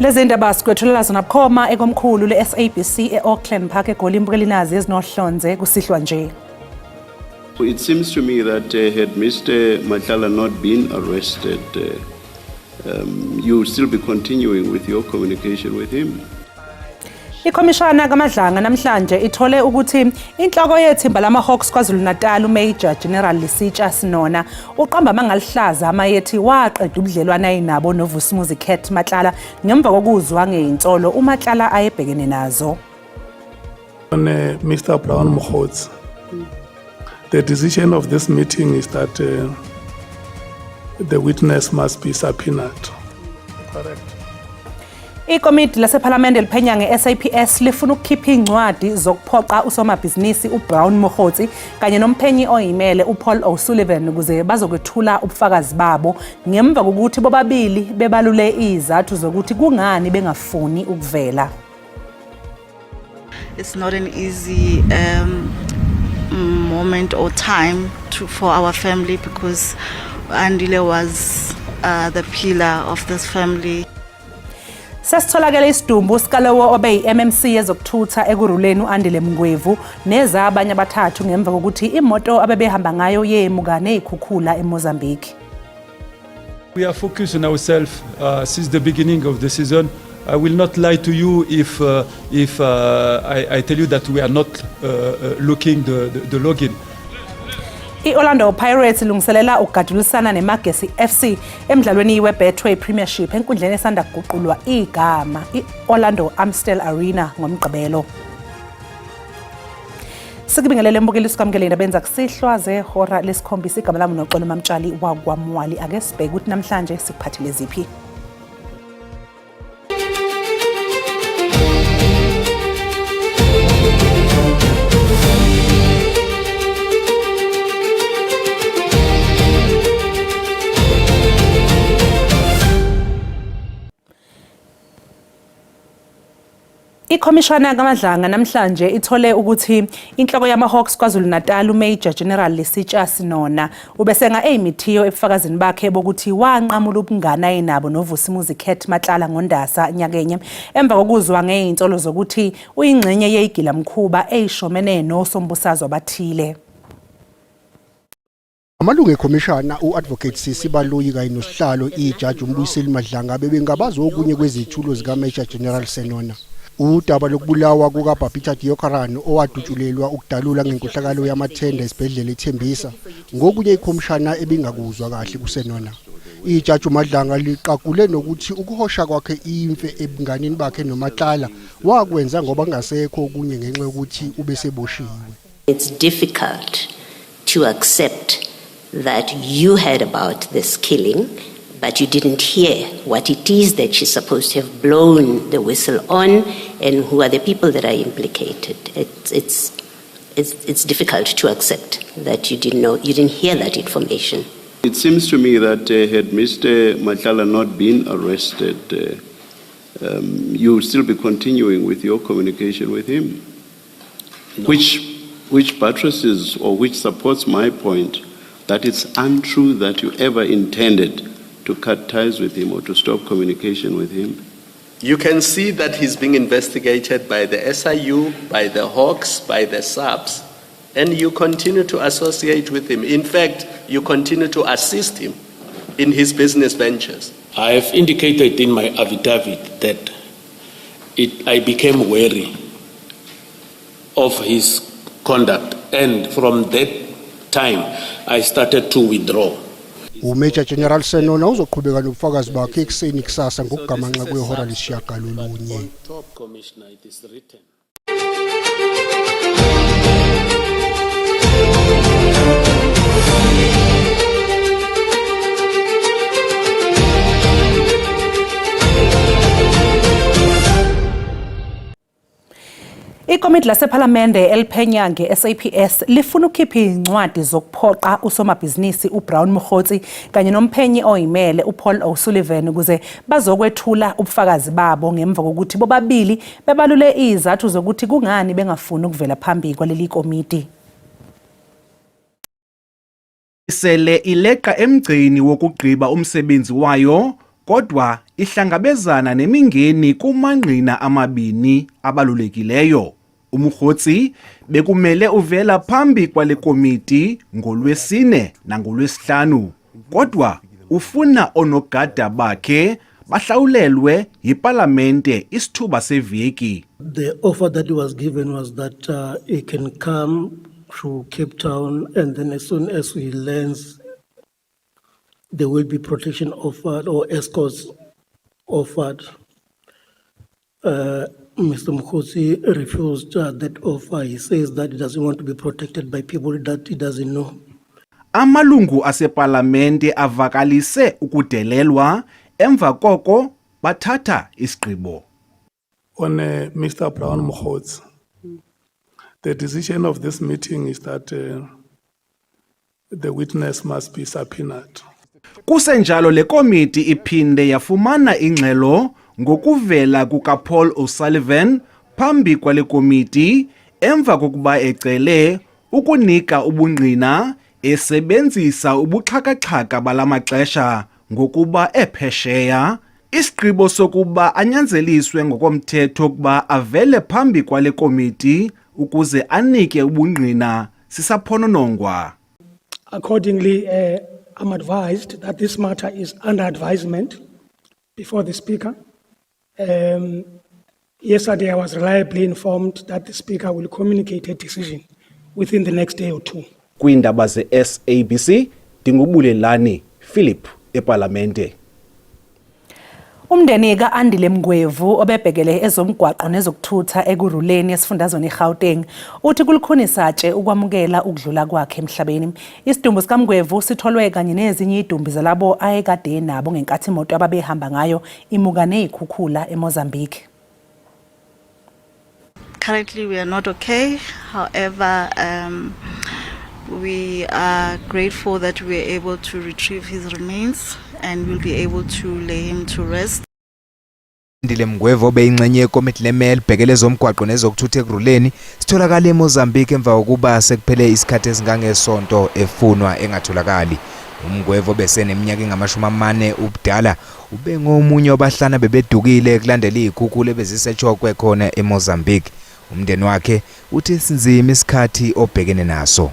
Lezi ndaba sikwethulela zona bukhoma ekomkhulu le-SABC e-Auckland Park eGoli Mbukelinazi ezinohlonze kusihlwa nje. It seems to me that had Mr. Matala not been arrested, you will still be continuing with your communication with him. Ikhomishana kaMadlanga namhlanje ithole ukuthi inhloko yethimba lama-Hawks KwaZulu-Natal uMajor General Lisitsha Sinona uqamba mangalihlaza amayethi waqeda ubudlelwana ayinabo noVusumuzi Cat Matlala ngemva kokuzwa ngeinsolo uMatlala ayebhekene nazo. On Mr. Brown Mokgotsi, the decision of this meeting is that the witness must be subpoenaed. Correct. Ikomiti lasephalamende liphenya nge-SAPS lifuna ukukhipha incwadi zokuphoqa usomabhizinisi uBrown Mokgotsi kanye nomphenyi oyimele uPaul O'Sullivan ukuze bazokwethula ubufakazi babo ngemva kokuthi bobabili bebalule izathu zokuthi kungani bengafuni ukuvela. It's not an easy moment or time for our family because Andile was the pillar of this family. Sesitholakele isidumbu sikalowo obe yi-MMC yezokuthutha ekuruleni uAndile Mngwevu neza abanye abathathu ngemva kokuthi imoto abebehamba ngayo yemuka nezikhukhula eMozambique. We are focused on ourselves since the beginning of the season. I will not lie to you if I tell you that we are not looking the login. I-Orlando Pirates ilungiselela ukugadulisana neMagesi FC emidlalweni we-Betway Premiership enkundleni esanda kuguqulwa igama i-Orlando Amstel Arena ngomgqibelo. Sikubingelele mbukeli sikwamukele indaba enza kusihlwa zehora lesikhombisa igama lami noXolo Mamtshali wakwaMwali ake sibheke ukuthi namhlanje sikuphathile ziphi. Ikhomishana kaMadlanga namhlanje ithole ukuthi inhloko yama-Hawks KwaZulu-Natal uMajor General Lisitsha Sinona ubesenga eyimithiyo ebufakazini bakhe bokuthi wanqamula ubungane ayinabo noVusumuzi Cat Matlala ngoNdasa nyakenye emva kokuzwa ngeinsolo zokuthi uyingxenye yeyigila mkhuba eyishomene nosombusazwe abathile. Amalungu ekhomishana uAdvocate Sisi Baloyi kanye nosihlalo iJudge uMbuyiseli Madlanga bebengabazi okunye kwezithulo zikaMajor General Sinona. Udaba lokubulawa kukaBapita Deokaran owadutshulelwa ukudalula ngenkohlakalo yamathenda esibhedlela eThembisa ngokunye ikhomishana ebingakuzwa kahle kuSenona. Ijaji uMadlanga liqaqule nokuthi ukuhosha kwakhe imfe ebunganeni bakhe noMatlala wakwenza ngoba ngasekho okunye ngenxa yokuthi ubeseboshiwe. It's difficult to accept that you heard about this killing but you didn't hear what it is that she's supposed to have blown the whistle on and who are the people that are implicated. It's difficult to accept that you didn't hear that information. It seems to me that had Mr. Matala not been arrested, you will still be continuing with your communication with him, no. which buttresses or which supports my point that it's untrue that you ever intended to cut ties with him or to stop communication with him. You can see that he's being investigated by the SIU, by the Hawks, by the SAPS, and you continue to associate with him. In fact, you continue to assist him in his business ventures. I have indicated in my affidavit that I became wary of his conduct, and from that time I started to withdraw. uMajor General Sinona uzoqhubeka nobufakazi bakhe ekseni kusasa ngokugamanxa kwehora lesishiyagalolunye. Ikomiti lasephalamende eliphenya nge-SAPS lifuna ukukhipha incwadi zokuphoqa usomabhizinisi uBrown Mokgotsi kanye nomphenyi oyimele uPaul O'Sullivan ukuze bazokwethula ubufakazi babo ngemva kokuthi bobabili bebalule izathu zokuthi kungani bengafuni ukuvela phambi kwaleli komiti. Sele ileqa emgceni wokugqiba umsebenzi wayo kodwa ihlangabezana nemingeni kumangqina amabini abalulekileyo. UMokgotsi bekumele uvela phambi kwale komiti ngoLwesine nangoLwesihlanu, kodwa ufuna onogada bakhe bahlawulelwe yipalamente isithuba seveki. The offer that he was given was that he can come to Cape Town, and then as soon as he lands, there will be protection offered or escorts offered. Mr. Mokgotsi refused that offer. He says that he doesn't want to be protected by people that he doesn't know. Amalungu asepalamente avakalise ukudelelwa, emva koko bathatha isigqibo. On Mr. Brown Mokhotsi, the decision of this meeting is that the witness must be subpoenaed. Kusenjalo le komiti iphinde yafumana ingxelo ngokuvela kukaPaul O'Sullivan phambi kwale komiti emva kokuba ecele ukunika ubungqina esebenzisa ubuxhakaxhaka balamaxesha ngokuba ephesheya. Isigqibo sokuba anyanzeliswe ngokomthetho ukuba avele phambi kwale komiti ukuze anike ubungqina sisaphononongwa. Accordingly, I'm advised that this matter is under advisement before the Speaker. Yesterday, I was reliably informed that the Speaker will communicate a decision within the next day or two. Kwiindaba ze-SABC, Dingubulelani Philip eParlamente. Umndeni ka-Andile Mngwevu obebhekele ezomgwaqo nezokuthutha ekuruleni esifundazweni eGauteng uthi kulukhunisatshe ukwamukela ukudlula kwakhe emhlabeni. Isidumbu sikaMngwevu sitholwe kanye nezinye idumbi zalabo ayekade nabo ngenkathi imoto ababehamba ngayo imuka nezikhukhula eMozambique. Currently, we are not okay. However, we are grateful that we are able to retrieve his remains and we'll be able to lay him to rest. Andile Mngwevu obeyingxenye yekomiti lemeli bhekele ezomgwaqo nezokuthutha ekuruleni sitholakala eMozambique emva kokuba sekuphele isikhathi esingangesonto efunwa engatholakali. UMngwevu beseneminyaka engama-40 ubudala ubengomunye wabahlana bebedukile kulandela izikhukhula ebezisetshokwe khona eMozambique. Umndeni wakhe uthi sinzima isikhathi obhekene naso.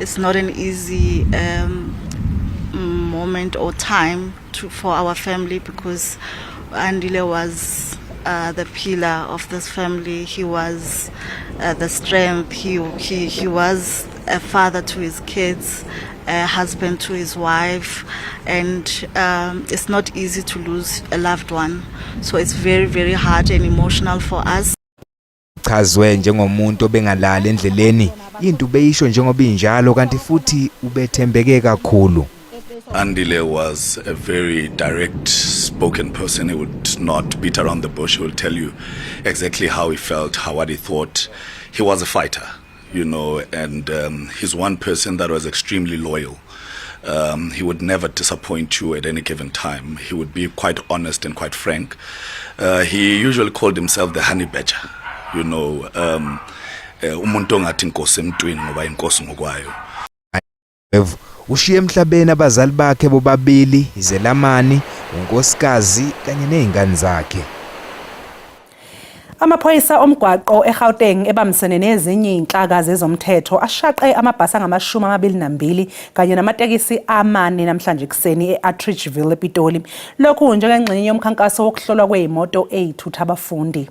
It's not an easy moment or time for our family because Andile was the pillar of this family. He was the strength. He was a father to his kids, a husband to his wife, and it's not easy to lose a loved one. So it's very, very hard and emotional for us. Chazwe njengomuntu obengalala endleleni into beyisho njengoba injalo kanti futhi ubethembeke kakhulu. Andile was a very direct spoken person. He would not beat around the bush. He will tell you exactly how he felt, what he thought. He was a fighter, you know, and he's one person that was extremely loyal. He would never disappoint you at any given time. He would be quite honest and quite frank. He usually called himself the honey badger. You know, umuntu ongathi inkosi emntwini ngoba inkosi ngokwayo. Ushiye emhlabeni abazali bakhe bobabili, izelamani, unkosikazi kanye nezingane zakhe. Amaphoyisa omgwaqo eGauteng ebamsene nezinye inhlaka zezomthetho ashaqe amabhasi angama-22 kanye namatekisi 4 namhlanje kuseni eAtteridgeville ePitoli. Lokhu njengengxenye yomkhankaso wokuhlolwa kwezimoto ezithutha abafundi.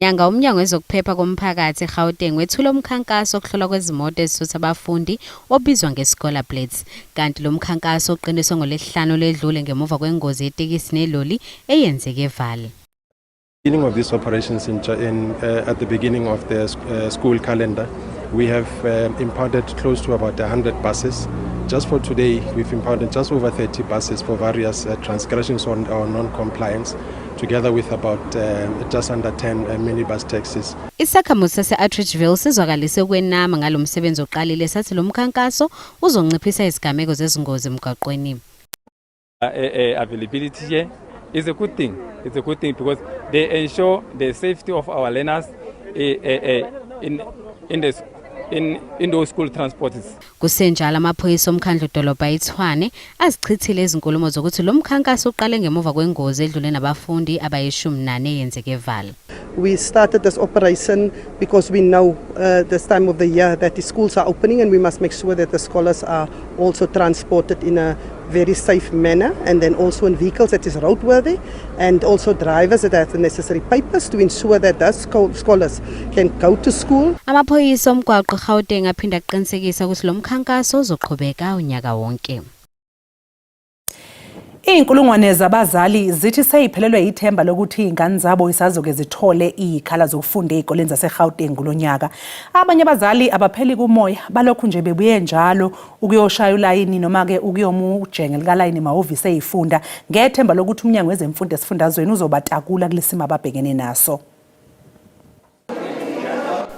Nyanga umnyango wezokuphepha komphakathi eGauteng wethula umkhankaso okuhlolwa kwezimoto ezithutha abafundi obizwa ngeScholar Blitz. Kanti lo mkhankaso uqiniswe ngoLwesihlanu ledlule ngemuva kwengozi yetekisi neloli eyenzeke eVaal. Beginning of these operations at the beginning of the school calendar, we have impounded close to about 100 buses. Just for today, we've impounded just over 30 buses for various transgressions or non-compliance, together with about just under 10 minibus taxis. Isakhamuzi sase-Atteridgeville sizwakalise ukwenama ngalo msebenzi oqalile sathi lo mkhankaso uzonciphisa izigameko zezingozi emgwaqweni. Availability here is a good thing. It's a good thing because they ensure the safety of our learners in the in those school transports. Kusenjalo amaphoyisa omkhandlu dolobha iTshwane azichithile izinkulumo zokuthi lo mkhankaso uqale ngemuva kwengozi edlule nabafundi abayishumi eyenzeke eVaal. We started this operation because we know this time of the year that the schools are opening and we must make sure that the scholars are also transported in a very safe manner, and then also in vehicles that is roadworthy, and also drivers that have the necessary papers to ensure that those scholars can go to school. Amaphoyisa omgwaqo eGauteng aphinda aqinisekisa ukuthi lo mkhankaso uzoqhubeka unyaka wonke. Inkulungwane zabazali zithi seyiphelelwe ithemba lokuthi ingane zabo isazoke zithole ikhala zokufunda ezikoleni zaseGauteng kulonyaka. Abanye abazali abapheli kumoya balokhu nje bebuye njalo ukuyoshaya ulayini noma ke ukuyomujenge likalayini emahhovisi ezifunda ngethemba lokuthi umnyango wezemfundo esifundazweni uzobatakula kulesimo ababhekene naso.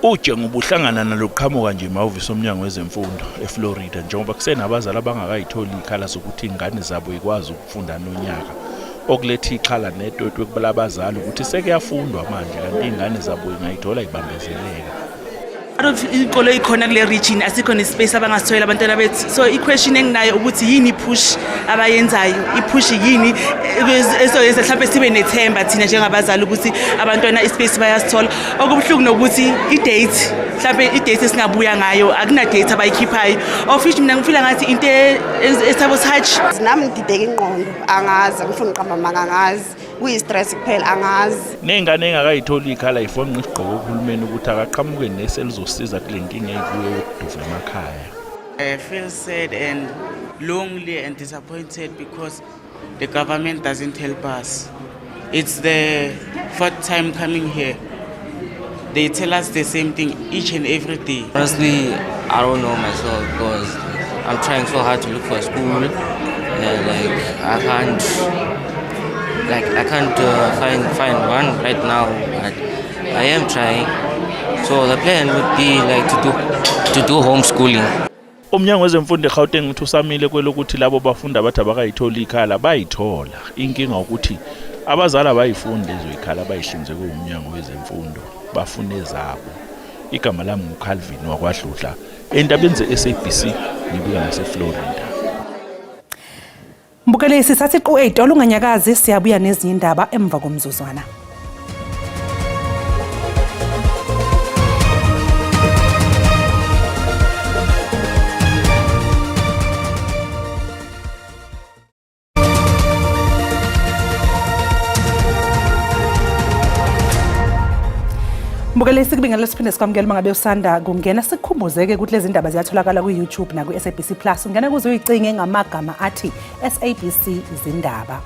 Ujengo ubuhlangana naloqhamuka nje emahhovisi omnyango wezemfundo eFlorida njengoba kusenabazali abangakayitholi ikhala sokuthi ingane zabo ikwazi ukufunda nonyaka. Okuletha ixhala netwetwe kubala abazali ukuthi sekuyafundwa manje kanti ingane zabo ingayithola ibambezeleka. Ikolo ikhona kule region asikho nespace abangasithola abantwana bethu, so iquestion enginayo ukuthi yini push abayenzayo, ipush yini esoyenza mhlawumbe sibe nethemba thina njengabazali ukuthi abantwana ispace bayasithola. Okubuhlungu nokuthi idate mhlawumbe idate esingabuya ngayo akuna date abayikhiphayo, of which mina ngifila ngathi into esabotage nami ngidideka ingqondo, angazi ngifuna uqamba mangangazi kuyi-stress kuphela angazi. Nengane engakayitholi ikhala ifona isigqoko uhulumeni ukuthi akaqhamuke neselizosiza kule nkinga eyibuye yokuduva emakhaya. I feel sad and lonely and disappointed because the government doesn't help us. It's the fourth time coming here. They tell us the same thing each and every day. Honestly, I don't know myself because I'm trying so hard to look for a school and I can't find one right now, but I am trying. So the plan would be to do homeschooling. Umnyango wezemfundo eGauteng uthi usamile kwelokuthi labo bafundi abathi abakayitholi ikhala bayithola. Inkinga ukuthi abazali abayifundi lezo ikhala bayihlinzeke umnyango wezemfundo bafune zabo. Igama lami nguCalvin wakwaHluhla endabeni zeSABC ngibuka ngaseFlorida. Mbukelisi sathi qu8 olunganyakazi siyabuya nezinye indaba emva komzuzwana. Mbukelisi kubingelela siphinde sikwamukela mangabe usanda kungena sikukhumbuzeke ukuthi lezi ndaba ziyatholakala ku-YouTube na ku-SABC Plus. Ungena kuze uyicinge ngamagama athi SABC izindaba.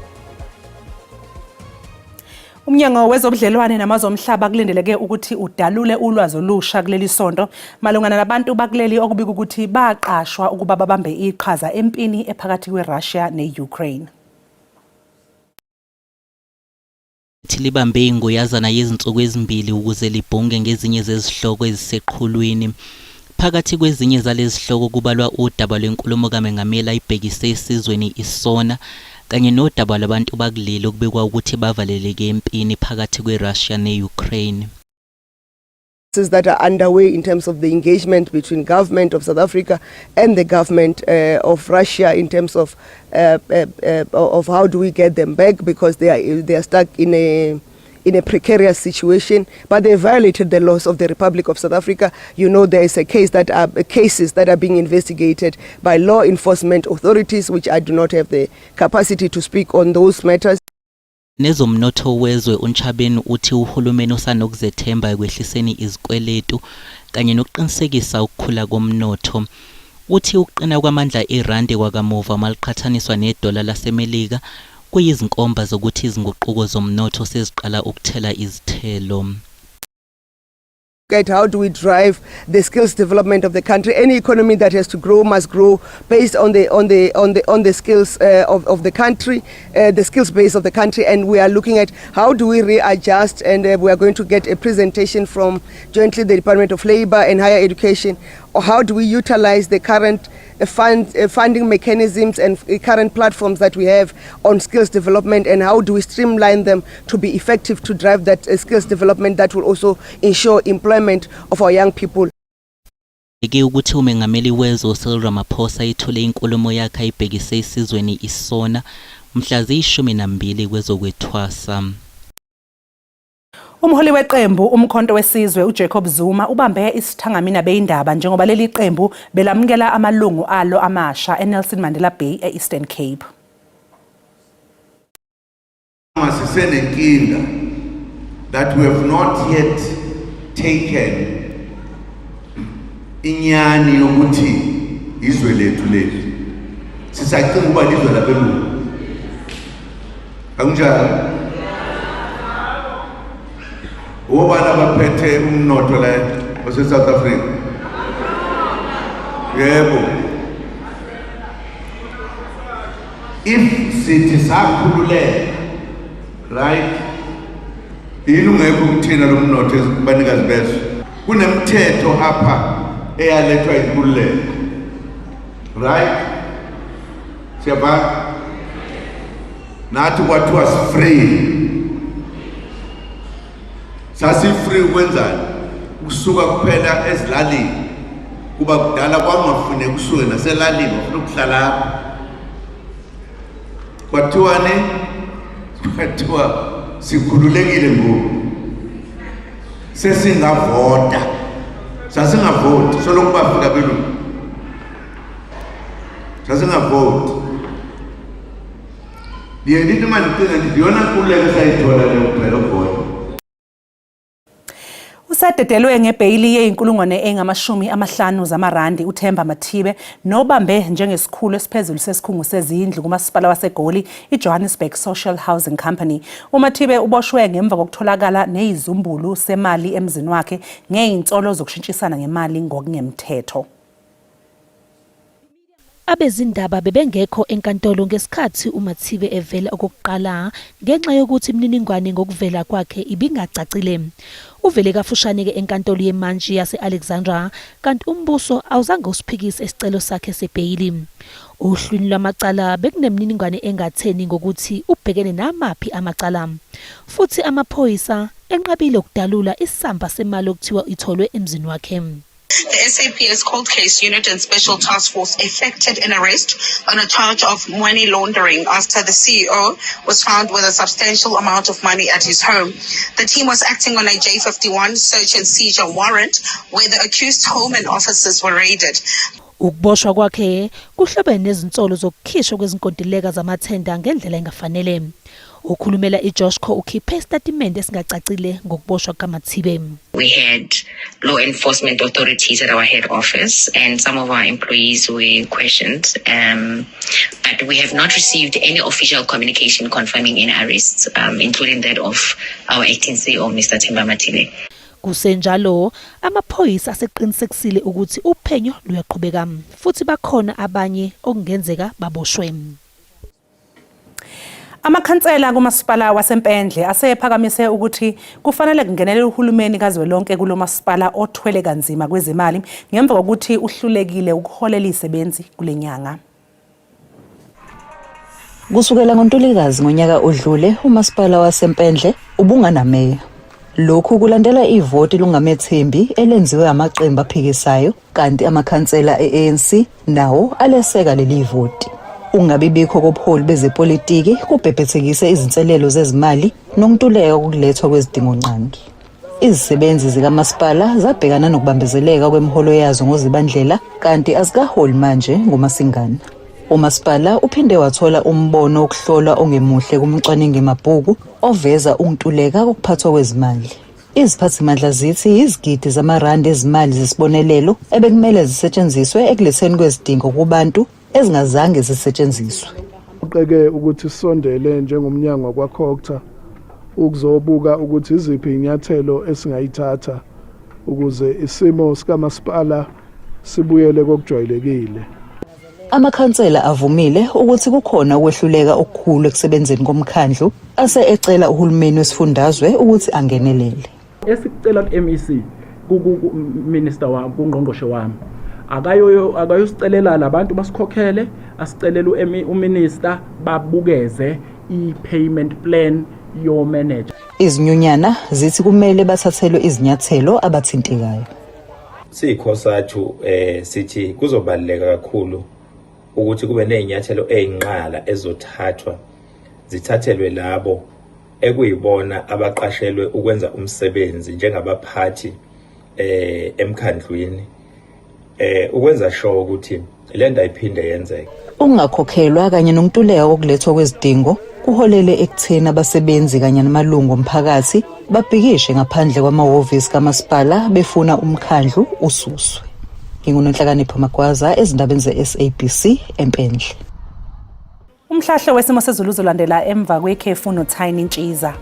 Umnyango wezobudlelwane namazomhlaba kulindeleke ukuthi udalule ulwazi olusha kuleli sonto malungana nabantu bakuleli okubika ukuthi baqashwa ukuba babambe iqhaza empini ephakathi kweRussia neUkraine. Libambe ingoyazana yezinsuku ezimbili ukuze libhunge ngezinye zezihloko eziseqhulwini. Phakathi kwezinye zalezi zihloko kubalwa udaba lwenkulumo kaMengameli ayibhekise esizweni iSona kanye nodaba labantu bakuleli okubekwa ukuthi bavaleleke empini phakathi kweRussia neUkraine. That are underway in terms of the engagement between government of South Africa and the government of Russia in terms of how do we get them back, because they are stuck in a precarious situation, but they violated the laws of the Republic of South Africa. You know, there is cases that are being investigated by law enforcement authorities, which I do not have the capacity to speak on those matters. Nezomnotho wezwe uNchabeni uthi uhulumeni usanokuzethemba ekwehliseni izikweletu kanye nokuqinisekisa ukukhula komnotho. Uthi ukuqina kwamandla eRand kwakamuva maliqhathaniswa nedola laseMelika kuyizinkomba zokuthi izinguquko zomnotho seziqala ukuthela izithelo. At how do we drive the skills development of the country? Any economy that has to grow must grow based on the skills of the country, the skills base of the country, and we are looking at how do we readjust, and we are going to get a presentation from jointly the Department of Labour and Higher Education, or how do we utilize the current funding mechanisms and current platforms that we have on skills development, and how do we streamline them to be effective to drive that skills development that will also ensure employment of our young people. Ke ukuthi umengameli wezwe Cyril Ramaphosa ithole inkulumo yakhe ayibhekise isizweni isona mhla zi-12 kwezokwethwasa. Umholi weqembu umkhonto wesizwe uJacob Zuma ubambe isithangamina beindaba njengoba leli qembu belamukela amalungu alo amasha eNelson Mandela Bay eEastern Cape. Masisenenkinga that we have not yet taken inyani yokuthi izwe lethu leli sisacinga ukuba lizwe labelungu akunjalo obana baphethe umnotho la South Africa yebo if sithi sakhululeka right ilungekho ukuthina lo mnotho banikazi bezwe kunemthetho apha eyalethwa inkululeko right siyaba nathi kwathiwa free sasi-free ukwenzani ukusuka kuphela ezilalini kuba kudala kwangafuneka kusuke naselalini wafuna ukuhlala apha kwathiwa sikhululekile ngoku sesingavota sasingavoti soloko bafika belungu sasingavoti ndiye ndithi mandicinga ndithi yona nkululeko sayithola leyo kuphela ukuvota. Usadedelwe ngebheyili ye-50,000 zamarandi uThemba Mathibe nobambe njengesikhulu esiphezulu sesikhungo sezindlu kumasipala waseGoli iJohannesburg Social Housing Company. uMathibe uboshwe ngemva kokutholakala neyizumbulu semali emzini wakhe ngeinsolo zokushintshisana ngemali ngokungemthetho. Abezindaba bebengekho enkantolo ngesikhathi uMathibe evela okokuqala ngenxa yokuthi imininingwane ngokuvela kwakhe ibingacacile. Uvele kafushane ke enkantolo yemantshi yase-Alexandra kanti umbuso awuzange usiphikise isicelo sakhe sebheyili. Uhlwini lwamacala bekunemininingwane engatheni ngokuthi ubhekene namaphi amacala. Futhi amaphoyisa enqabile ukudalula isamba semali okuthiwa itholwe emzini wakhe. The SAPS Cold Case Unit and Special Task Force effected an arrest on a charge of money laundering after the CEO was found with a substantial amount of money at his home. The team was acting on a J51 search and seizure warrant where the accused's home and offices were raided. Ukuboshwa kwakhe kuhlobene nezinsolo zokukhishwa kwezinkontileka zamathenda ngendlela engafanele. Ukhulumela iJoshco ukhiphe isitatimende esingacacile ngokuboshwa kaMathibe. We had law enforcement authorities at our head office and some of our employees were questioned, but we have not received any official communication confirming any arrests, including that of our acting CEO, Mr. Themba Mathibe. Kusenjalo amaphoyisa aseqinisekisile ukuthi uphenyo luyaqhubeka futhi bakhona abanye okungenzeka baboshwe. Amakhansela kumasipala wasempendle asephakamise ukuthi kufanele kungenele uhulumeni kazwelonke kulomasipala othwele kanzima kwezimali ngemva kokuthi uhlulekile ukuholela izisebenzi kulenyanga. Kusukela ngoNtulikazi ngonyaka odlule umasipala wasempendle ubunganameya. Lokhu kulandela ivoti lungamethembi elenziwe amaqembu aphikisayo kanti amakhansela eANC nawo aleseka leli voti. Ungabibikho kobuholi bezepolitiki kubhebhethekise izinselelo zezimali nokuntuleka kokulethwa kwezidingo nqangi. Izisebenzi zikamasipala zabhekana nokubambezeleka kwemiholo yazo ngozibandlela kanti azikaholi manje ngomasingana. Umasipala uphinde wathola umbono wokuhlola ongemuhle kumcwaningo emabhuku oveza ukuntuleka kokuphathwa kwezimali. Iziphathimandla zithi izigidi zamarandi ezimali zesibonelelo ebekumele zisetshenziswe ekuletheni kwezidingo kubantu ezingazange zisetshenziswe. Uqeke ukuthi sisondele njengomnyango wakwaCocta ukuzobuka ukuthi iziphi inyathelo esingayithatha ukuze isimo sikamasipala sibuyele kokujwayelekile. Amakhansela avumile ukuthi kukhona ukwehluleka okukhulu ekusebenzeni komkhandlu ase ecela uhulumeni wesifundazwe ukuthi angenelele. Esicela ku-MEC ku-minister wami kungqongqoshe wami akayosicelela labantu basikhokhele asicelela uminister babukeze i-payment plan yo manager. Izinyunyana zithi kumele bathathelwe izinyathelo abathintekayo. siyikhosathu sithi kuzobaleka kakhulu ukuthi kube nezinyathelo ezinqala ezothathwa zithathelwe labo ekuyibona abaqashelwe ukwenza umsebenzi njengabaphathi emkhandlwini ukwenza sure ukuthi lento ayiphinde yenzeke. Ungakhokhelwa kanye nokuntuleka kokulethwa kwezidingo kuholele ekutheni abasebenzi kanye namalungu omphakathi babhikishe ngaphandle kwamahhovisi kamasipala befuna umkhandlu ususwe. NginguNonhlakanipho Magwaza ezindabeni ze-SABC eMpendle. Umhlahlo wesimo sezulu uzolandela emva kwekhefu noThini Ntshiza.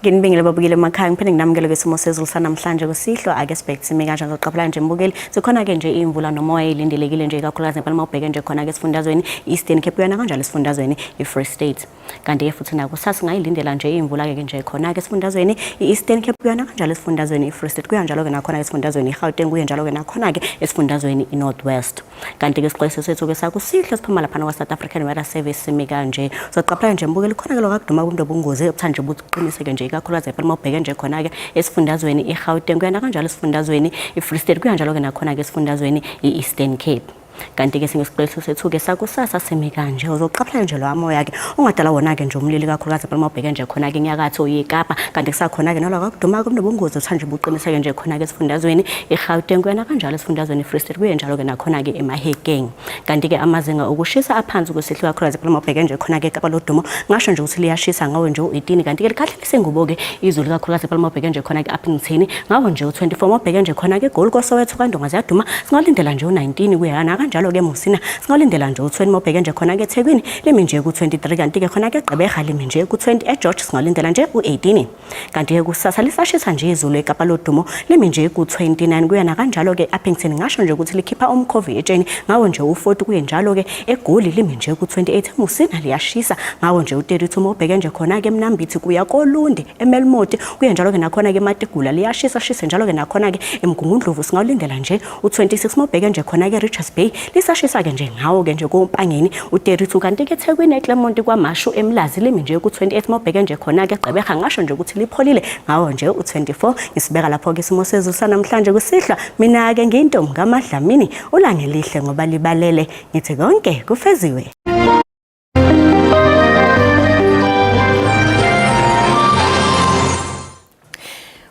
Nginibingile babukile emakhaya ngiphinde nginamukele kwesimo sezulu sanamhlanje kusihlo ake sibheke sime kanjani zoqaphela nje mbukeli sikhona ke nje imvula nomoya ilindelekile nje kakhulukazi empela ubheke nje khona ke esifundazweni Eastern Cape yana kanjalo esifundazweni iFree State kanti ke futhi nako sasingayilindela nje imvula ke nje khona ke esifundazweni iEastern Cape yana kanjalo esifundazweni iFree State kuyanjalo ke nakhona ke esifundazweni iGauteng kuyanjalo ke nakhona ke esifundazweni iNorthwest kanti ke isixwayiso sethu ke sakusihlo siphuma lapha kwa South African Weather Service sime kanje zoqaphela nje mbukeli khona ke lokuduma kumntu obungozi obuthanje buqiniseke nje kakhulukazi empela ubheke nje khona ke esifundazweni iGauteng kuyana kanjalo esifundazweni iFree State kuyanjalo ke nakhona ke esifundazweni iEastern Cape kanti ke singesixwayiso sethu ke sakusasa sime kanje uzoqaphela nje lo moya ke ungadala wona ke nje umlili kakhulukazi empela ubheke nje khona ke enyakatho yeKapa kanti kusakhona ke naloko kuduma kumntu obungozi othanje buqiniseke nje khona ke esifundazweni iGauteng kuyana kanjalo esifundazweni iFree State kuyenjalo ke nakhona ke eMahekeng kanti ke amazinga okushisa aphansi kwesihlo kakhulukazi empela ubheke nje khona ke Kapa lodumo ngasho nje ukuthi liyashisa ngawe nje u18 kanti ke likhahlelise ngubo ke izulu kakhulukazi empela ubheke nje khona ke Upington ngawe nje u24 ubheke nje khona ke Gold Coast Soweto kaNdonga ziyaduma singalindela nje u19 kuyana kanjalo ke Musina singalindela nje u20 mobheke nje khona ke eThekwini limi nje ku23 kanti ke khona ke Gqeberha limi nje ku20 eGeorge singalindela nje u18 kanti ke kusasa lisashisa nje izulu eKapa lodumo limi nje ku29 kuyana kanjalo ke Upington ngasho nje ukuthi likhipha umkhovi etsheni ngawo nje u40 kuyenjalo ke eGoli limi nje ku28 Musina liyashisa ngawo nje u32 mobheke nje khona ke Mnambithi kuya koLundi eMelmoti kuyenjalo ke nakhona ke Matigula liyashisa shisa njalo ke nakhona ke eMgungundlovu singalindela nje u26 mobheke nje khona ke Richards Bay lisashisa ke nje ngawo ke nje koMpangeni u32 kanti ke eThekwini eClermont kwaMashu eMlazi limi nje ku28 mobheke nje khona ke Gqeberha ngasho nje ukuthi lipholile ngawo nje u24 ngisibeka lapho ke isimo sezulu sanamhlanje kusihlwa mina ke ngiyintombi kaMadlamini ulangelihle ngoba libalele ngithi konke kufeziwe.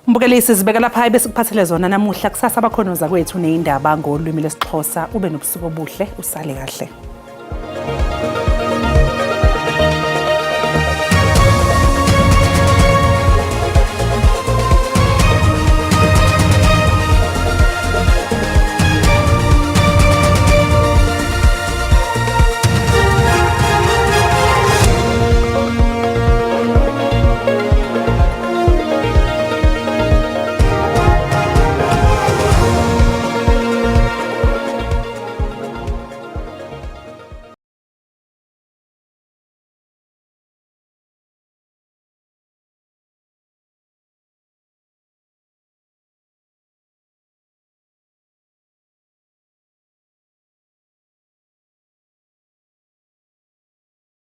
Mbukelisi sibeka lapha bese kuphathele zona namuhla kusasa bakhonoza kwethu neindaba ngolwimi lesixhosa ube nobusuku obuhle usale kahle.